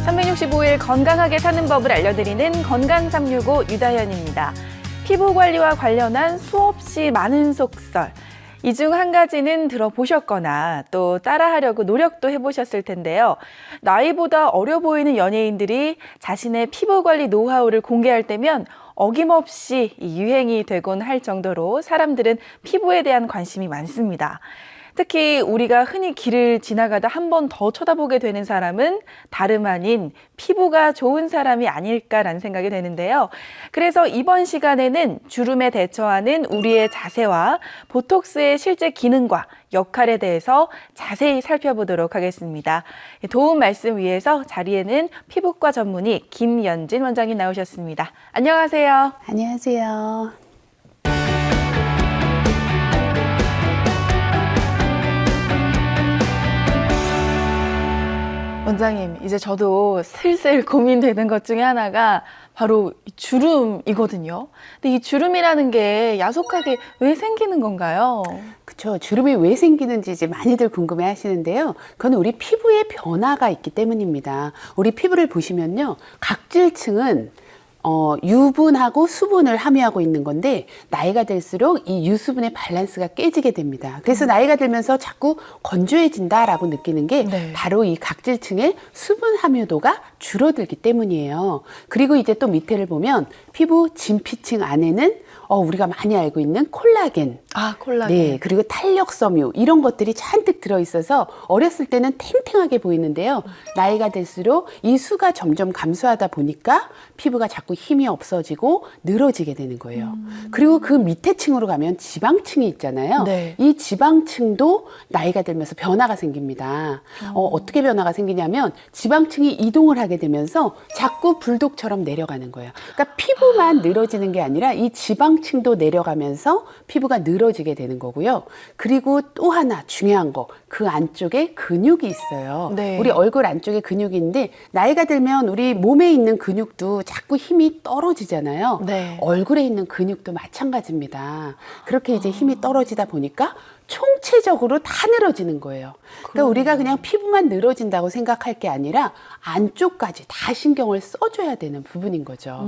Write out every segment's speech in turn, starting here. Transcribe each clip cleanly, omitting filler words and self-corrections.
365일 건강하게 사는 법을 알려드리는 건강365 유다현입니다. 피부 관리와 관련한 수없이 많은 속설. 이 중 한 가지는 들어보셨거나 또 따라하려고 노력도 해보셨을 텐데요. 나이보다 어려 보이는 연예인들이 자신의 피부 관리 노하우를 공개할 때면 어김없이 유행이 되곤 할 정도로 사람들은 피부에 대한 관심이 많습니다. 특히 우리가 흔히 길을 지나가다 한 번 더 쳐다보게 되는 사람은 다름 아닌 피부가 좋은 사람이 아닐까라는 생각이 되는데요. 그래서 이번 시간에는 주름에 대처하는 우리의 자세와 보톡스의 실제 기능과 역할에 대해서 자세히 살펴보도록 하겠습니다. 도움 말씀 위해서 자리에는 피부과 전문의 김연진 원장님 나오셨습니다. 안녕하세요. 안녕하세요. 원장님, 이제 저도 슬슬 고민되는 것 중에 하나가 바로 주름이거든요. 근데 이 주름이라는 게 야속하게 왜 생기는 건가요? 그렇죠. 주름이 왜 생기는지 이제 많이들 궁금해 하시는데요. 그건 우리 피부에 변화가 있기 때문입니다. 우리 피부를 보시면요. 각질층은 유분하고 수분을 함유하고 있는 건데 나이가 들수록 이 유수분의 밸런스가 깨지게 됩니다. 그래서 나이가 들면서 자꾸 건조해진다라고 느끼는 게 바로 이 각질층의 수분 함유도가 줄어들기 때문이에요. 그리고 이제 또 밑에를 보면 피부 진피층 안에는 우리가 많이 알고 있는 콜라겐. 콜라겐. 네, 그리고 탄력섬유 이런 것들이 잔뜩 들어있어서 어렸을 때는 탱탱하게 보이는데요. 나이가 들수록 이 수가 점점 감소하다 보니까 피부가 자꾸 힘이 없어지고 늘어지게 되는 거예요. 그리고 그 밑에 층으로 가면 지방층이 있잖아요. 네. 이 지방층도 나이가 들면서 변화가 생깁니다. 어떻게 변화가 생기냐면 지방층이 이동을 하게 되면서 자꾸 불독처럼 내려가는 거예요. 그러니까 피부만 늘어지는 게 아니라 이 지방층도 내려가면서 피부가 늘어지게 되는 거고요. 그리고 또 하나 중요한 거, 그 안쪽에 근육이 있어요. 네. 우리 얼굴 안쪽에 근육이 있는데 나이가 들면 우리 몸에 있는 근육도 자꾸 힘이 떨어지잖아요. 네. 얼굴에 있는 근육도 마찬가지입니다. 그렇게 이제 힘이 떨어지다 보니까 총체적으로 다 늘어지는 거예요. 그러니까 우리가 그냥 피부만 늘어진다고 생각할 게 아니라 안쪽까지 다 신경을 써줘야 되는 부분인 거죠.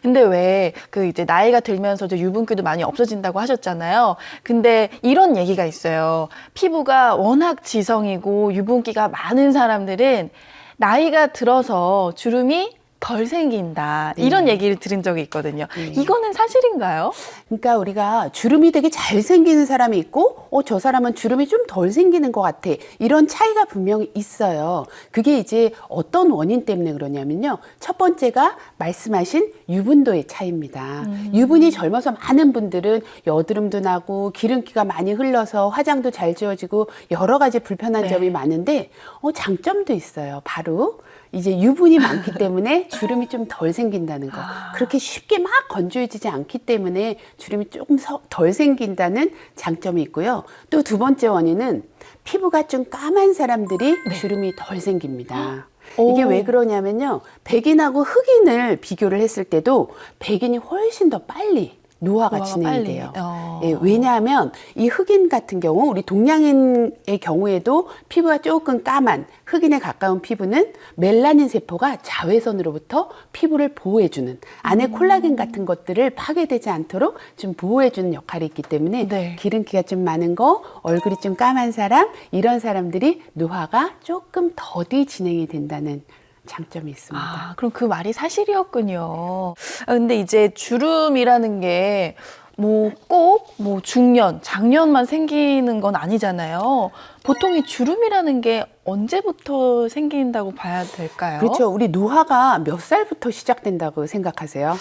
근데 왜 이제 나이가 들면서 유분기도 많이 없어진다고 하셨잖아요. 근데 이런 얘기가 있어요. 피부가 워낙 지성이고 유분기가 많은 사람들은 나이가 들어서 주름이 덜 생긴다. 이런 얘기를 들은 적이 있거든요. 이거는 사실인가요? 그러니까 우리가 주름이 되게 잘 생기는 사람이 있고 저 사람은 주름이 좀 덜 생기는 것 같아. 이런 차이가 분명히 있어요. 그게 이제 어떤 원인 때문에 그러냐면요. 첫 번째가 말씀하신 유분도의 차이입니다. 유분이 젊어서 많은 분들은 여드름도 나고 기름기가 많이 흘러서 화장도 잘 지워지고 여러 가지 불편한 점이 많은데 장점도 있어요. 바로 이제 유분이 많기 때문에 주름이 좀 덜 생긴다는 거. 그렇게 쉽게 막 건조해지지 않기 때문에 주름이 조금 덜 생긴다는 장점이 있고요. 또 두 번째 원인은 피부가 좀 까만 사람들이 주름이 덜 생깁니다. 이게 왜 그러냐면요. 백인하고 흑인을 비교를 했을 때도 백인이 훨씬 더 빨리 노화가 진행이 돼요. 예, 왜냐하면 이 흑인 같은 경우 우리 동양인의 경우에도 피부가 조금 까만 흑인에 가까운 피부는 멜라닌 세포가 자외선으로부터 피부를 보호해주는 안에 콜라겐 같은 것들을 파괴되지 않도록 좀 보호해주는 역할이 있기 때문에 기름기가 좀 많은 거, 얼굴이 좀 까만 사람 이런 사람들이 노화가 조금 더디 진행이 된다는 장점이 있습니다. 그럼 그 말이 사실이었군요. 근데 이제 주름이라는 게 꼭 중년, 장년만 생기는 건 아니잖아요. 보통 이 주름이라는 게 언제부터 생긴다고 봐야 될까요? 그렇죠. 우리 노화가 몇 살부터 시작된다고 생각하세요?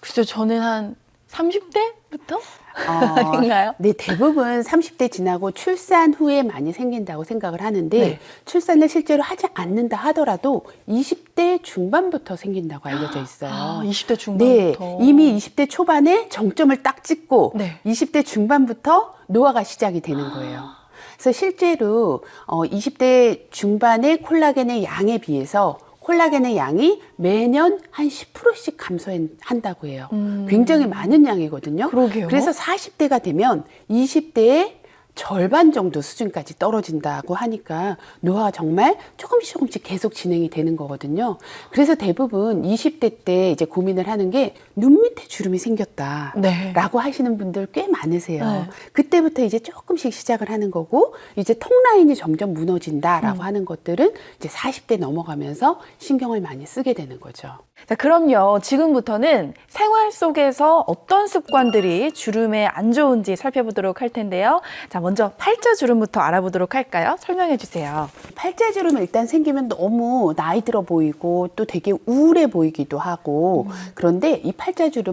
글쎄요, 저는 한 30대부터? 아닌가요? 네, 대부분 30대 지나고 출산 후에 많이 생긴다고 생각을 하는데 출산을 실제로 하지 않는다 하더라도 20대 중반부터 생긴다고 알려져 있어요. 20대 중반부터? 네, 이미 20대 초반에 정점을 딱 찍고 20대 중반부터 노화가 시작이 되는 거예요. 그래서 실제로 20대 중반의 콜라겐의 양에 비해서 콜라겐의 양이 매년 한 10%씩 감소한다고 해요. 굉장히 많은 양이거든요. 그러게요. 그래서 40대가 되면 20대에 절반 정도 수준까지 떨어진다고 하니까 노화가 정말 조금씩 계속 진행이 되는 거거든요. 그래서 대부분 20대 때 이제 고민을 하는 게 눈 밑에 주름이 생겼다 네. 라고 하시는 분들 꽤 많으세요. 네. 그때부터 이제 조금씩 시작을 하는 거고, 이제 턱 라인이 점점 무너진다라고 하는 것들은 이제 40대 넘어가면서 신경을 많이 쓰게 되는 거죠. 자, 그럼요. 지금부터는 생활 속에서 어떤 습관들이 주름에 안 좋은지 살펴보도록 할 텐데요. 자, 먼저 팔자주름부터 알아보도록 할까요? 설명해 주세요. 팔자주름 일단 생기면 너무 나이 들어 보이고 또 되게 우울해 보이기도 하고, 그런데 이 팔자주름을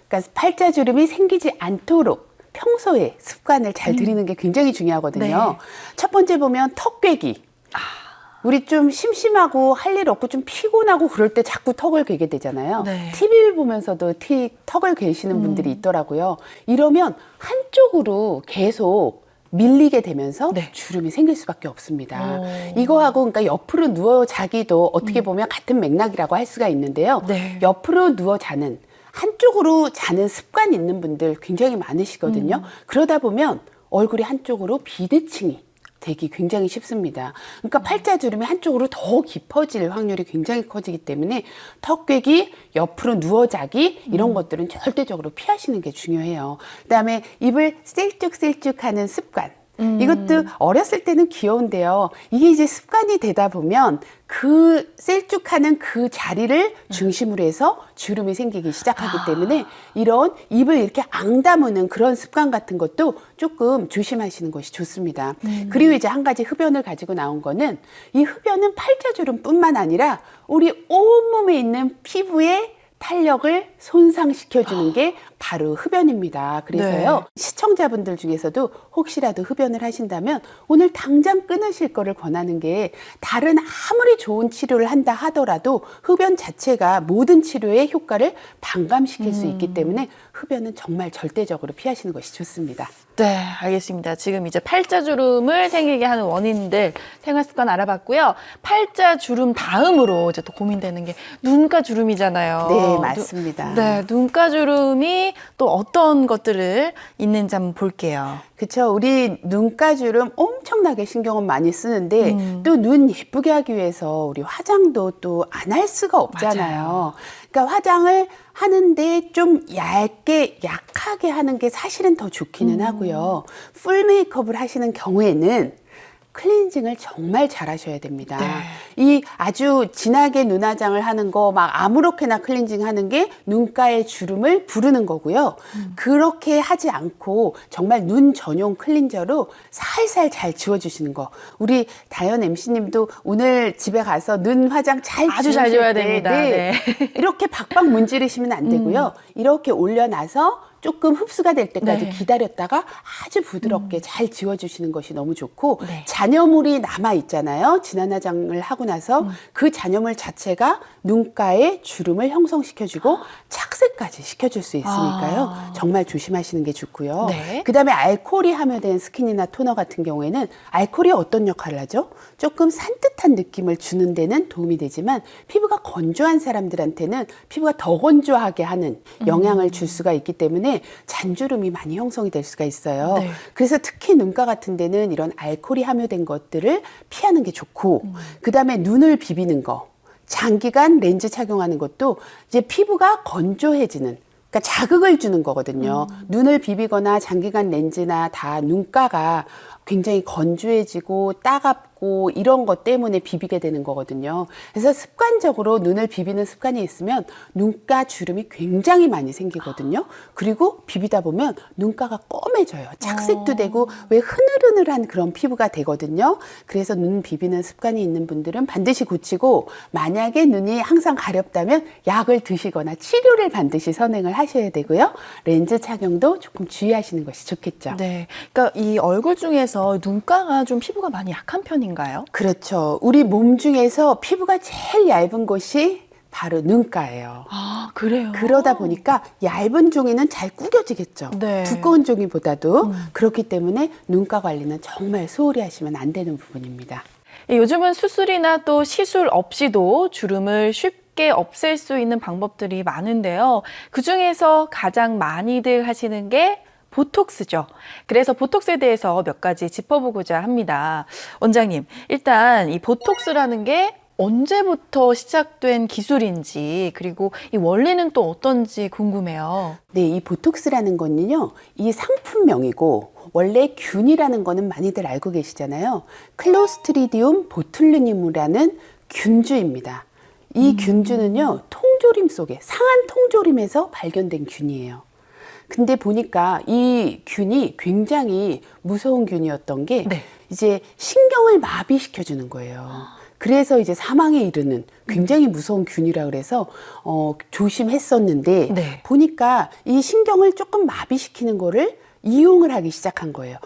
그러니까 팔자주름이 생기지 않도록 평소에 습관을 잘 들이는 게 굉장히 중요하거든요. 네. 첫 번째 보면 턱 꿰기. 우리 좀 심심하고 할 일 없고 좀 피곤하고 그럴 때 자꾸 턱을 괴게 되잖아요. 네. TV를 보면서도 턱을 괴시는 분들이 있더라고요. 이러면 한쪽으로 계속 밀리게 되면서 네. 주름이 생길 수밖에 없습니다. 오. 이거하고 그러니까 옆으로 누워 자기도 어떻게 보면 같은 맥락이라고 할 수가 있는데요. 네. 옆으로 누워 자는, 한쪽으로 자는 습관이 있는 분들 굉장히 많으시거든요. 그러다 보면 얼굴이 한쪽으로 비대칭이 되기 굉장히 쉽습니다. 그러니까 팔자주름이 한쪽으로 더 깊어질 확률이 굉장히 커지기 때문에 턱 꿰기, 옆으로 누워 자기 이런 것들은 절대적으로 피하시는 게 중요해요. 그다음에 입을 셀쭉셀쭉하는 습관. 이것도 어렸을 때는 귀여운데요. 이게 이제 습관이 되다 보면 그 셀쭉하는 그 자리를 중심으로 해서 주름이 생기기 시작하기 때문에 이런 입을 이렇게 앙다무는 그런 습관 같은 것도 조금 조심하시는 것이 좋습니다. 그리고 이제 한 가지 흡연을 가지고 나온 거는, 이 흡연은 팔자주름뿐만 아니라 우리 온몸에 있는 피부에 탄력을 손상시켜주는 게 바로 흡연입니다. 그래서요, 네. 시청자분들 중에서도 혹시라도 흡연을 하신다면 오늘 당장 끊으실 거를 권하는 게, 다른 아무리 좋은 치료를 한다 하더라도 흡연 자체가 모든 치료의 효과를 반감시킬 수 있기 때문에 흡연은 정말 절대적으로 피하시는 것이 좋습니다. 네, 알겠습니다. 지금 이제 팔자주름을 생기게 하는 원인들 생활습관 알아봤고요. 팔자주름 다음으로 이제 또 고민되는 게 눈가주름이잖아요. 네, 맞습니다. 네, 눈가주름이 또 어떤 것들을 있는지 한번 볼게요. 그렇죠. 우리 눈가주름 엄청나게 신경을 많이 쓰는데 또 눈 예쁘게 하기 위해서 우리 화장도 또 안 할 수가 없잖아요. 맞아요. 그러니까 화장을 하는데 좀 약하게 하는 게 사실은 더 좋기는 하고요. 풀 메이크업을 하시는 경우에는 클렌징을 정말 잘 하셔야 됩니다. 네. 이 아주 진하게 눈화장을 하는 거 막 아무렇게나 클렌징 하는 게 눈가의 주름을 부르는 거고요. 그렇게 하지 않고 정말 눈 전용 클렌저로 살살 잘 지워주시는 거. 우리 다현 MC님도 오늘 집에 가서 눈 화장 잘 아주 잘 지우실 지워야 때, 됩니다. 네. 이렇게 박박 문지르시면 안 되고요. 이렇게 올려놔서 조금 흡수가 될 때까지 네. 기다렸다가 아주 부드럽게 잘 지워주시는 것이 너무 좋고, 네. 잔여물이 남아있잖아요. 진한 화장을 하고 나서 그 잔여물 자체가 눈가에 주름을 형성시켜주고 착색까지 시켜줄 수 있으니까요. 정말 조심하시는 게 좋고요. 네. 그 다음에 알코올이 함유된 스킨이나 토너 같은 경우에는 알코올이 어떤 역할을 하죠? 조금 산뜻한 느낌을 주는 데는 도움이 되지만 피부가 건조한 사람들한테는 피부가 더 건조하게 하는 영향을 줄 수가 있기 때문에 잔주름이 많이 형성이 될 수가 있어요. 네. 그래서 특히 눈가 같은 데는 이런 알코올이 함유된 것들을 피하는 게 좋고, 그 다음에 눈을 비비는 거, 장기간 렌즈 착용하는 것도 이제 피부가 건조해지는, 그러니까 자극을 주는 거거든요. 눈을 비비거나 장기간 렌즈나 다 눈가가 굉장히 건조해지고 따갑고 이런 것 때문에 비비게 되는 거거든요. 그래서 습관적으로 눈을 비비는 습관이 있으면 눈가 주름이 굉장히 많이 생기거든요. 그리고 비비다 보면 눈가가 검해져요. 착색도 되고 왜 흐느흐느한 그런 피부가 되거든요. 그래서 눈 비비는 습관이 있는 분들은 반드시 고치고, 만약에 눈이 항상 가렵다면 약을 드시거나 치료를 반드시 선행을 하셔야 되고요. 렌즈 착용도 조금 주의하시는 것이 좋겠죠. 네. 그러니까 이 얼굴 중에서 눈가가 좀 피부가 많이 약한 편인가요? 그렇죠. 우리 몸 중에서 피부가 제일 얇은 곳이 바로 눈가예요. 아, 그래요? 그러다 보니까 얇은 종이는 잘 구겨지겠죠. 네. 두꺼운 종이보다도. 그렇기 때문에 눈가 관리는 정말 소홀히 하시면 안 되는 부분입니다. 요즘은 수술이나 또 시술 없이도 주름을 쉽게 없앨 수 있는 방법들이 많은데요. 그중에서 가장 많이들 하시는 게 보톡스죠. 그래서 보톡스에 대해서 몇 가지 짚어보고자 합니다. 원장님, 일단 이 보톡스라는 게 언제부터 시작된 기술인지, 그리고 이 원리는 또 어떤지 궁금해요. 네, 이 보톡스라는 거는요, 이 상품명이고, 원래 균이라는 거는 많이들 알고 계시잖아요. 클로스트리디움 보툴리눔이라는 균주입니다. 이 균주는요, 통조림 속에, 상한 통조림에서 발견된 균이에요. 근데 보니까 이 균이 굉장히 무서운 균이었던 게, 네. 이제 신경을 마비시켜주는 거예요. 그래서 이제 사망에 이르는 굉장히 무서운 균이라 그래서 조심했었는데 네. 보니까 이 신경을 조금 마비시키는 거를 이용을 하기 시작한 거예요.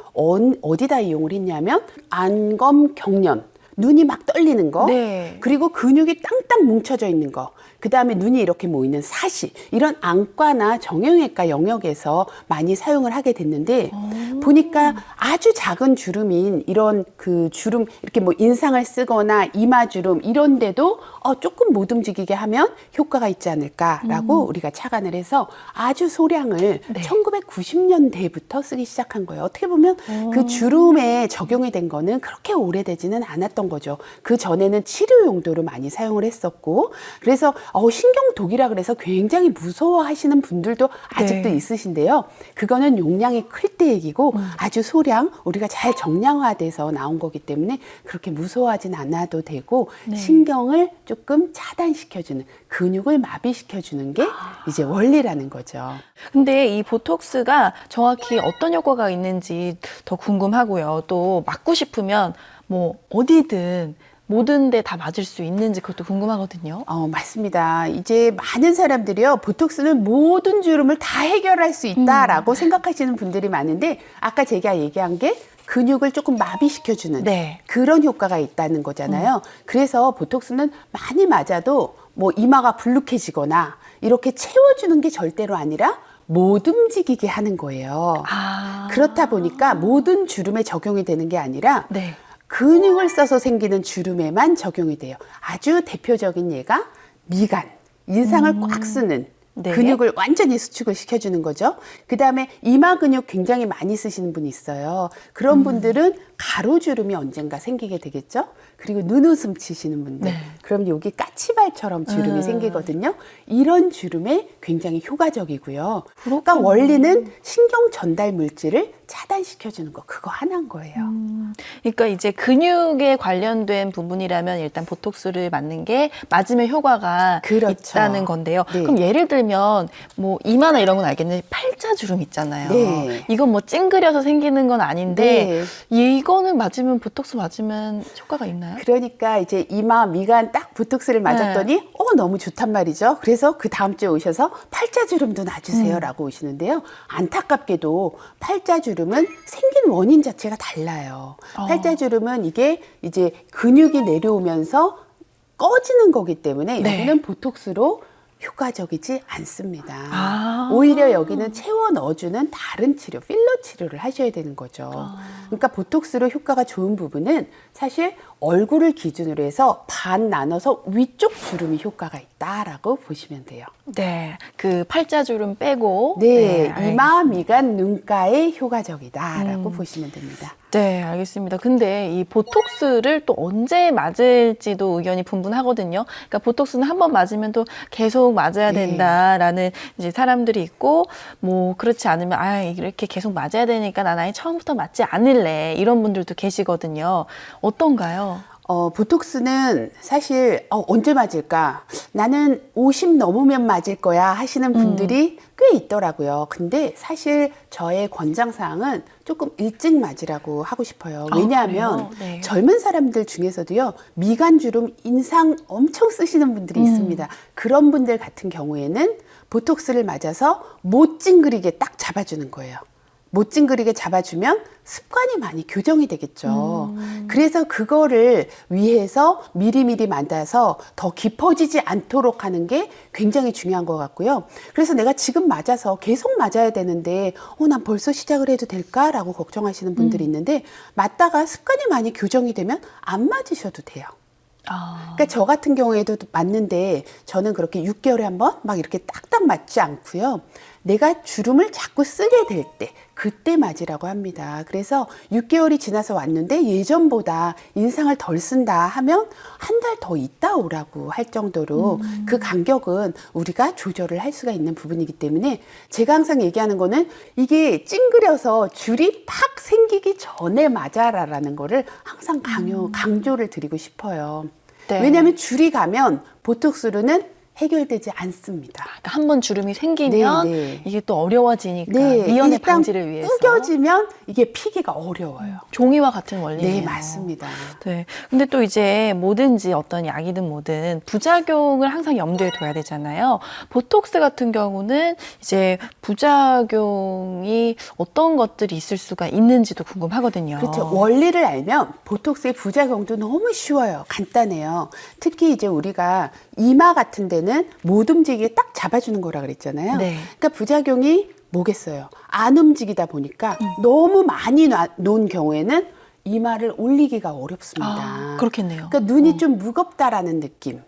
어디다 이용을 했냐면 안검 경련, 눈이 막 떨리는 거, 네. 그리고 근육이 땅땅 뭉쳐져 있는 거, 그 다음에 눈이 이렇게 모이는 사시, 이런 안과나 정형외과 영역에서 많이 사용을 하게 됐는데 보니까 아주 작은 주름인 이런 그 주름, 이렇게 뭐 인상을 쓰거나 이마주름 이런데도 조금 못 움직이게 하면 효과가 있지 않을까라고 우리가 착안을 해서 아주 소량을 네. 1990년대부터 쓰기 시작한 거예요. 어떻게 보면 그 주름에 적용이 된 거는 그렇게 오래되지는 않았던 거죠. 그 전에는 치료 용도로 많이 사용을 했었고, 그래서 신경독이라 그래서 굉장히 무서워하시는 분들도 아직도 네. 있으신데요. 그거는 용량이 클 때 얘기고 아주 소량 우리가 잘 정량화돼서 나온 거기 때문에 그렇게 무서워하진 않아도 되고 네. 신경을 조금 차단시켜주는, 근육을 마비시켜주는 게 이제 원리라는 거죠. 근데 이 보톡스가 정확히 어떤 효과가 있는지 더 궁금하고요. 또 맞고 싶으면 뭐 어디든 모든 데 다 맞을 수 있는지 그것도 궁금하거든요. 맞습니다. 이제 많은 사람들이요, 보톡스는 모든 주름을 다 해결할 수 있다라고 생각하시는 분들이 많은데, 아까 제가 얘기한 게 근육을 조금 마비시켜주는 네. 그런 효과가 있다는 거잖아요. 그래서 보톡스는 많이 맞아도 뭐 이마가 불룩해지거나 이렇게 채워주는 게 절대로 아니라 못 움직이게 하는 거예요. 그렇다 보니까 모든 주름에 적용이 되는 게 아니라 네. 근육을 써서 생기는 주름에만 적용이 돼요. 아주 대표적인 예가 미간, 인상을 꽉 쓰는 네. 근육을 완전히 수축을 시켜주는 거죠. 그 다음에 이마 근육 굉장히 많이 쓰시는 분이 있어요. 그런 분들은 가로주름이 언젠가 생기게 되겠죠. 그리고 눈웃음 치시는 분들, 네. 그럼 여기 까치발처럼 주름이 생기거든요. 이런 주름에 굉장히 효과적이고요. 그러니까 원리는 신경 전달 물질을 차단시켜주는 거, 그거 하나인 거예요. 그러니까 이제 근육에 관련된 부분이라면 일단 보톡스를 맞는 게 맞으면 효과가 그렇죠. 있다는 건데요. 네. 그럼 예를 들면 뭐 이마나 이런 건 알겠는데 팔자주름 있잖아요. 네. 이건 뭐 찡그려서 생기는 건 아닌데 네. 이거는 맞으면 보톡스 맞으면 효과가 있나요? 그러니까 이제 이마, 미간 딱 보톡스를 맞았더니 너무 좋단 말이죠. 그래서 그 다음 주에 오셔서 팔자주름도 놔주세요라고 오시는데요. 안타깝게도 팔자주름은 생긴 원인 자체가 달라요. 팔자주름은 이게 이제 근육이 내려오면서 꺼지는 거기 때문에 네. 여기는 보톡스로 효과적이지 않습니다. 오히려 여기는 채워 넣어주는 다른 치료, 필러 치료를 하셔야 되는 거죠. 그러니까 보톡스로 효과가 좋은 부분은 사실 얼굴을 기준으로 해서 반 나눠서 위쪽 주름이 효과가 있다라고 보시면 돼요. 네, 그 팔자주름 빼고 네, 알겠습니다. 이마, 미간, 눈가에 효과적이다라고 보시면 됩니다. 네, 알겠습니다. 근데 이 보톡스를 또 언제 맞을지도 의견이 분분하거든요. 그러니까 보톡스는 한 번 맞으면 또 계속 맞아야 네. 된다라는 이제 사람들이 있고, 뭐 그렇지 않으면 이렇게 계속 맞아야 되니까 난 아예 처음부터 맞지 않을래, 이런 분들도 계시거든요. 어떤가요? 보톡스는 사실 언제 맞을까? 나는 50 넘으면 맞을 거야 하시는 분들이 꽤 있더라고요. 근데 사실 저의 권장사항은 조금 일찍 맞으라고 하고 싶어요. 왜냐하면 그래요? 네. 젊은 사람들 중에서도요, 미간주름 인상 엄청 쓰시는 분들이 있습니다. 그런 분들 같은 경우에는 보톡스를 맞아서 못 찡그리게 딱 잡아주는 거예요. 못 찡그리게 잡아주면 습관이 많이 교정이 되겠죠. 그래서 그거를 위해서 미리미리 맞아서 더 깊어지지 않도록 하는 게 굉장히 중요한 것 같고요. 그래서 내가 지금 맞아서 계속 맞아야 되는데 난 벌써 시작을 해도 될까라고 걱정하시는 분들이 있는데, 맞다가 습관이 많이 교정이 되면 안 맞으셔도 돼요. 그러니까 저 같은 경우에도 맞는데 저는 그렇게 6개월에 한 번 막 이렇게 딱딱 맞지 않고요. 내가 주름을 자꾸 쓰게 될 때, 그때 맞으라고 합니다. 그래서 6개월이 지나서 왔는데 예전보다 인상을 덜 쓴다 하면 한 달 더 있다 오라고 할 정도로 그 간격은 우리가 조절을 할 수가 있는 부분이기 때문에 제가 항상 얘기하는 거는 이게 찡그려서 줄이 팍 생기기 전에 맞아라라는 거를 항상 강조를 드리고 싶어요. 네. 왜냐하면 줄이 가면 보톡스로는 해결되지 않습니다. 그러니까 한번 주름이 생기면 네, 네. 이게 또 어려워지니까 네, 미연의 일단 방지를 위해서 구겨지면 이게 피기가 어려워요. 종이와 같은 원리네요. 네, 맞습니다. 네. 근데 또 이제 뭐든지 어떤 약이든 뭐든 부작용을 항상 염두에 둬야 되잖아요. 보톡스 같은 경우는 이제 부작용이 어떤 것들이 있을 수가 있는지도 궁금하거든요. 그렇죠. 원리를 알면 보톡스의 부작용도 너무 쉬워요. 간단해요. 특히 이제 우리가 이마 같은 데는 못 움직이게 딱 잡아주는 거라 그랬잖아요. 네. 그러니까 부작용이 뭐겠어요? 안 움직이다 보니까 너무 많이 놓은 경우에는 이마를 올리기가 어렵습니다. 아, 그렇겠네요. 그러니까 눈이 좀 무겁다라는 느낌.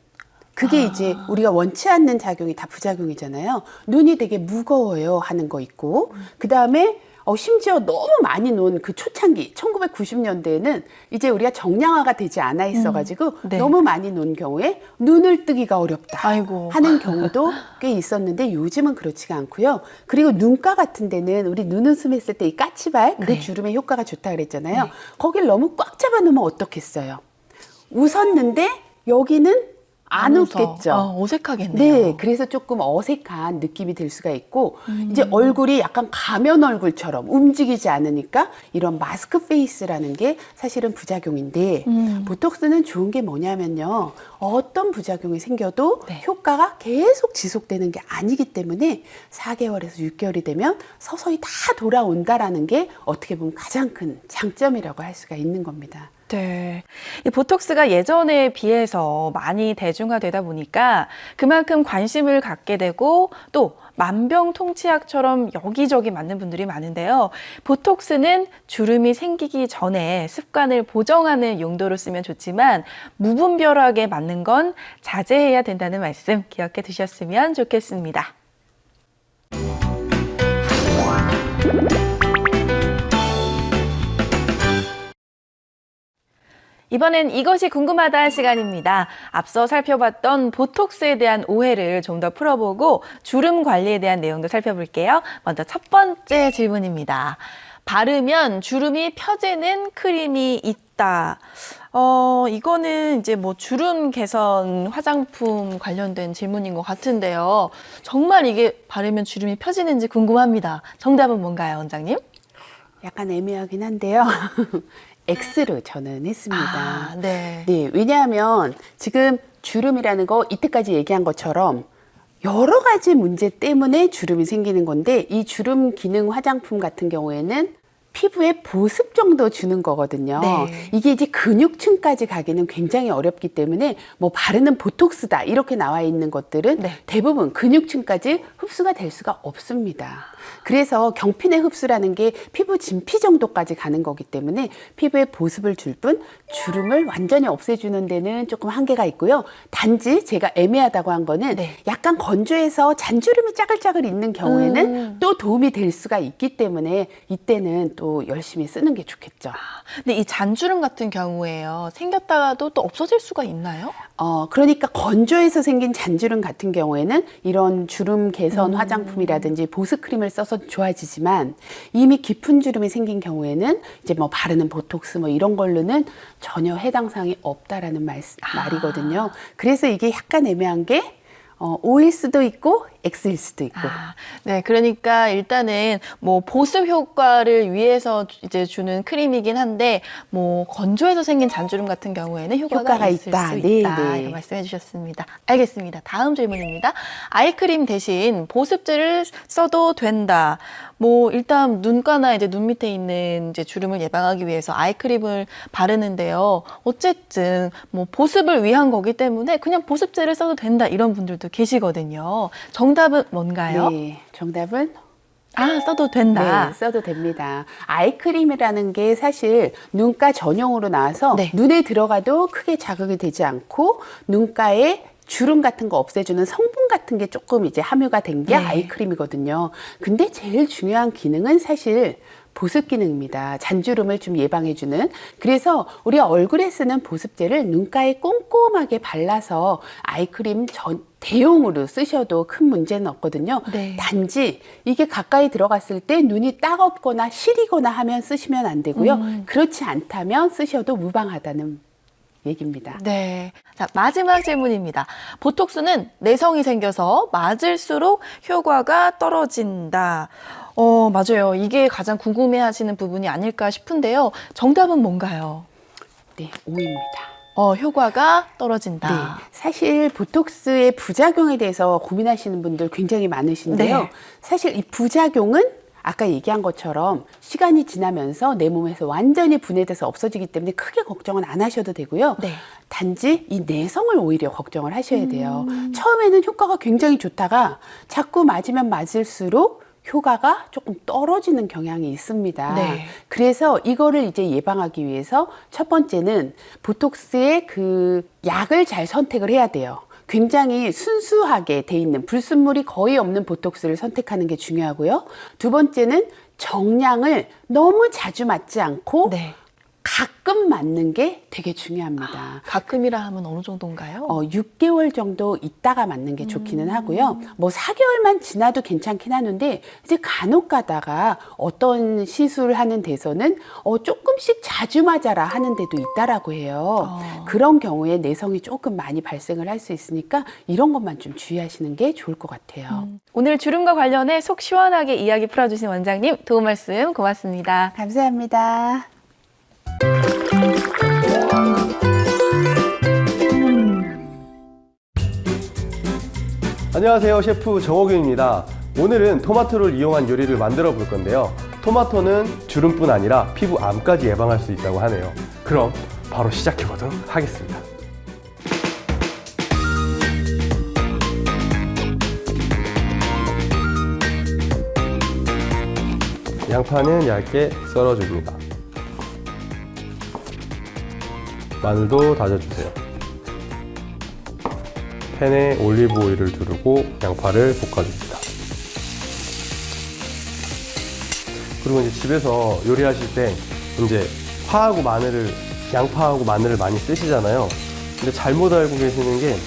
그게 이제 우리가 원치 않는 작용이 다 부작용이잖아요. 눈이 되게 무거워요 하는 거 있고, 그 다음에 심지어 너무 많이 놓은 그 초창기 1990년대에는 이제 우리가 정량화가 되지 않아 있어가지고 네. 너무 많이 놓은 경우에 눈을 뜨기가 어렵다 아이고. 하는 경우도 꽤 있었는데 요즘은 그렇지가 않고요. 그리고 눈가 같은 데는 우리 눈웃음 했을 때 이 까치발 그 네. 주름에 효과가 좋다 그랬잖아요. 거길 너무 꽉 잡아놓으면 어떻겠어요? 웃었는데 여기는 안 웃겠죠. 어색하겠네요. 네, 그래서 조금 어색한 느낌이 들 수가 있고, 이제 얼굴이 약간 가면 얼굴처럼 움직이지 않으니까 이런 마스크 페이스라는 게 사실은 부작용인데, 보톡스는 좋은 게 뭐냐면요. 어떤 부작용이 생겨도 네. 효과가 계속 지속되는 게 아니기 때문에 4개월에서 6개월이 되면 서서히 다 돌아온다라는 게 어떻게 보면 가장 큰 장점이라고 할 수가 있는 겁니다. 네. 이 보톡스가 예전에 비해서 많이 대중화되다 보니까 그만큼 관심을 갖게 되고 또 만병통치약처럼 여기저기 맞는 분들이 많은데요. 보톡스는 주름이 생기기 전에 습관을 보정하는 용도로 쓰면 좋지만 무분별하게 맞는 건 자제해야 된다는 말씀 기억해 두셨으면 좋겠습니다. 이번엔 이것이 궁금하다 시간입니다. 앞서 살펴봤던 보톡스에 대한 오해를 좀 더 풀어보고 주름 관리에 대한 내용도 살펴볼게요. 먼저 첫 번째 질문입니다. 바르면 주름이 펴지는 크림이 있다. 이거는 이제 뭐 주름 개선 화장품 관련된 질문인 것 같은데요. 정말 이게 바르면 주름이 펴지는지 궁금합니다. 정답은 뭔가요, 원장님? 약간 애매하긴 한데요. X로 저는 했습니다. 아, 네. 네, 왜냐하면 지금 주름이라는 거 이때까지 얘기한 것처럼 여러 가지 문제 때문에 주름이 생기는 건데 이 주름 기능 화장품 같은 경우에는 피부에 보습 정도 주는 거거든요. 네. 이게 이제 근육층까지 가기는 굉장히 어렵기 때문에 뭐 바르는 보톡스다 이렇게 나와 있는 것들은 네. 대부분 근육층까지 흡수가 될 수가 없습니다. 그래서 경피내 흡수라는 게 피부 진피 정도까지 가는 거기 때문에 피부에 보습을 줄 뿐 주름을 완전히 없애주는 데는 조금 한계가 있고요. 단지 제가 애매하다고 한 거는 네. 약간 건조해서 잔주름이 짜글짜글 있는 경우에는 또 도움이 될 수가 있기 때문에 이때는 또 열심히 쓰는 게 좋겠죠. 근데 이 잔주름 같은 경우에요. 생겼다가도 또 없어질 수가 있나요? 그러니까 건조해서 생긴 잔주름 같은 경우에는 이런 주름 개선 화장품이라든지 보습크림을 써서 좋아지지만 이미 깊은 주름이 생긴 경우에는 이제 뭐 바르는 보톡스 뭐 이런 걸로는 전혀 해당 사항이 없다라는 말이거든요. 그래서 이게 약간 애매한 게 O일 수도 있고 X일 수도 있고. 네, 그러니까 일단은 뭐 보습 효과를 위해서 이제 주는 크림이긴 한데 뭐 건조해서 생긴 잔주름 같은 경우에는 효과가 있을 있다. 수 네, 있다. 네. 이렇게 말씀해 주셨습니다. 알겠습니다. 다음 질문입니다. 아이크림 대신 보습제를 써도 된다. 뭐 일단 눈가나 이제 눈 밑에 있는 이제 주름을 예방하기 위해서 아이크림을 바르는데요. 어쨌든 뭐 보습을 위한 거기 때문에 그냥 보습제를 써도 된다 이런 분들도 계시거든요. 정답은 뭔가요? 네, 정답은 써도 된다. 네, 써도 됩니다. 아이크림이라는 게 사실 눈가 전용으로 나와서 네. 눈에 들어가도 크게 자극이 되지 않고 눈가에 주름 같은 거 없애주는 성분 같은 게 조금 이제 함유가 된 게 네. 아이크림이거든요. 근데 제일 중요한 기능은 사실 보습 기능입니다. 잔주름을 좀 예방해주는. 그래서 우리 얼굴에 쓰는 보습제를 눈가에 꼼꼼하게 발라서 아이크림 대용으로 쓰셔도 큰 문제는 없거든요. 네. 단지 이게 가까이 들어갔을 때 눈이 따갑거나 시리거나 하면 쓰시면 안 되고요. 그렇지 않다면 쓰셔도 무방하다는 얘기입니다. 네. 자, 마지막 질문입니다. 보톡스는 내성이 생겨서 맞을수록 효과가 떨어진다. 맞아요. 이게 가장 궁금해 하시는 부분이 아닐까 싶은데요. 정답은 뭔가요? 네, O입니다. 효과가 떨어진다. 네, 사실 보톡스의 부작용에 대해서 고민하시는 분들 굉장히 많으신데요. 네. 사실 이 부작용은 아까 얘기한 것처럼 시간이 지나면서 내 몸에서 완전히 분해돼서 없어지기 때문에 크게 걱정은 안 하셔도 되고요. 네. 단지 이 내성을 오히려 걱정을 하셔야 돼요. 처음에는 효과가 굉장히 좋다가 자꾸 맞으면 맞을수록 효과가 조금 떨어지는 경향이 있습니다. 네. 그래서 이거를 이제 예방하기 위해서 첫 번째는 보톡스의 그 약을 잘 선택을 해야 돼요. 굉장히 순수하게 돼 있는 불순물이 거의 없는 보톡스를 선택하는 게 중요하고요. 두 번째는 정량을 너무 자주 맞지 않고 네. 가끔 맞는 게 되게 중요합니다. 가끔이라 하면 어느 정도인가요? 6개월 정도 있다가 맞는 게 좋기는 하고요. 뭐 4개월만 지나도 괜찮긴 하는데 이제 간혹 가다가 어떤 시술하는 데서는 조금씩 자주 맞아라 하는 데도 있다라고 해요. 그런 경우에 내성이 조금 많이 발생을 할 수 있으니까 이런 것만 좀 주의하시는 게 좋을 것 같아요. 오늘 주름과 관련해 속 시원하게 이야기 풀어주신 원장님 도움 말씀 고맙습니다. 감사합니다. 안녕하세요, 셰프 정호균입니다. 오늘은 토마토를 이용한 요리를 만들어 볼 건데요. 토마토는 주름뿐 아니라 피부암까지 예방할 수 있다고 하네요. 그럼 바로 시작해 보도록 하겠습니다. 양파는 얇게 썰어줍니다. 마늘도 다져주세요. 팬에 올리브 오일을 두르고 양파를 볶아줍니다. 그리고 이제 집에서 요리하실 때 이제 양파하고 마늘을 많이 쓰시잖아요. 근데 잘못 알고 계시는 게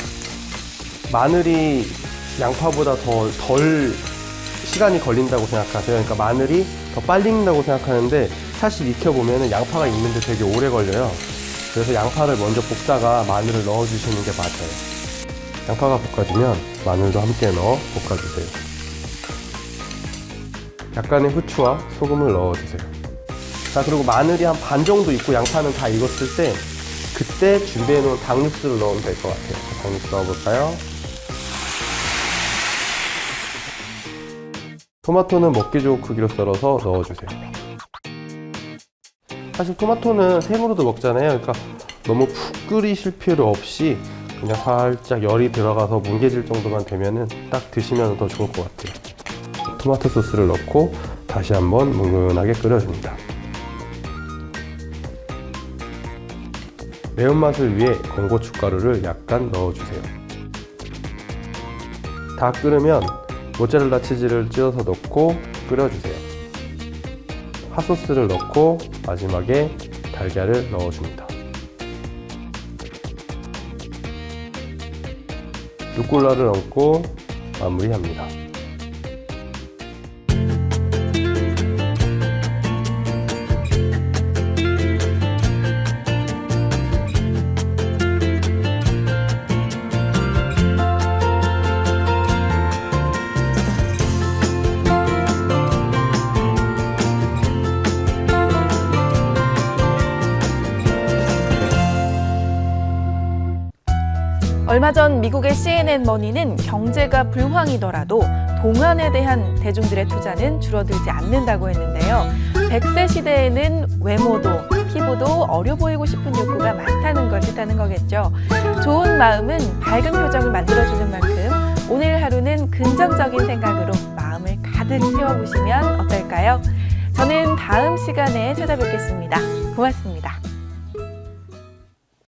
마늘이 양파보다 덜 시간이 걸린다고 생각하세요. 그러니까 마늘이 더 빨리 익는다고 생각하는데 사실 익혀보면 양파가 익는데 되게 오래 걸려요. 그래서 양파를 먼저 볶다가 마늘을 넣어주시는 게 맞아요. 양파가 볶아지면 마늘도 함께 넣어 볶아주세요. 약간의 후추와 소금을 넣어주세요. 자, 그리고 마늘이 한 반 정도 익고 양파는 다 익었을 때 그때 준비해 놓은 닭 육수를 넣으면 될 것 같아요. 자, 닭 육수 넣어볼까요? 토마토는 먹기 좋은 크기로 썰어서 넣어주세요. 사실 토마토는 생으로도 먹잖아요. 그러니까 너무 푹 끓이실 필요 없이 그냥 살짝 열이 들어가서 뭉개질 정도만 되면은 딱 드시면 더 좋을 것 같아요. 토마토 소스를 넣고 다시 한번 뭉근하게 끓여줍니다. 매운맛을 위해 건고춧가루를 약간 넣어주세요. 다 끓으면 모짜렐라 치즈를 찧어서 넣고 끓여주세요. 핫소스를 넣고 마지막에 달걀을 넣어줍니다. 루꼴라를 얹고 마무리합니다. 얼마 전 미국의 CNN 머니는 경제가 불황이더라도 동안에 대한 대중들의 투자는 줄어들지 않는다고 했는데요. 100세 시대에는 외모도 피부도 어려 보이고 싶은 욕구가 많다는 걸 뜻하는 거겠죠. 좋은 마음은 밝은 표정을 만들어주는 만큼 오늘 하루는 긍정적인 생각으로 마음을 가득 채워보시면 어떨까요? 저는 다음 시간에 찾아뵙겠습니다. 고맙습니다.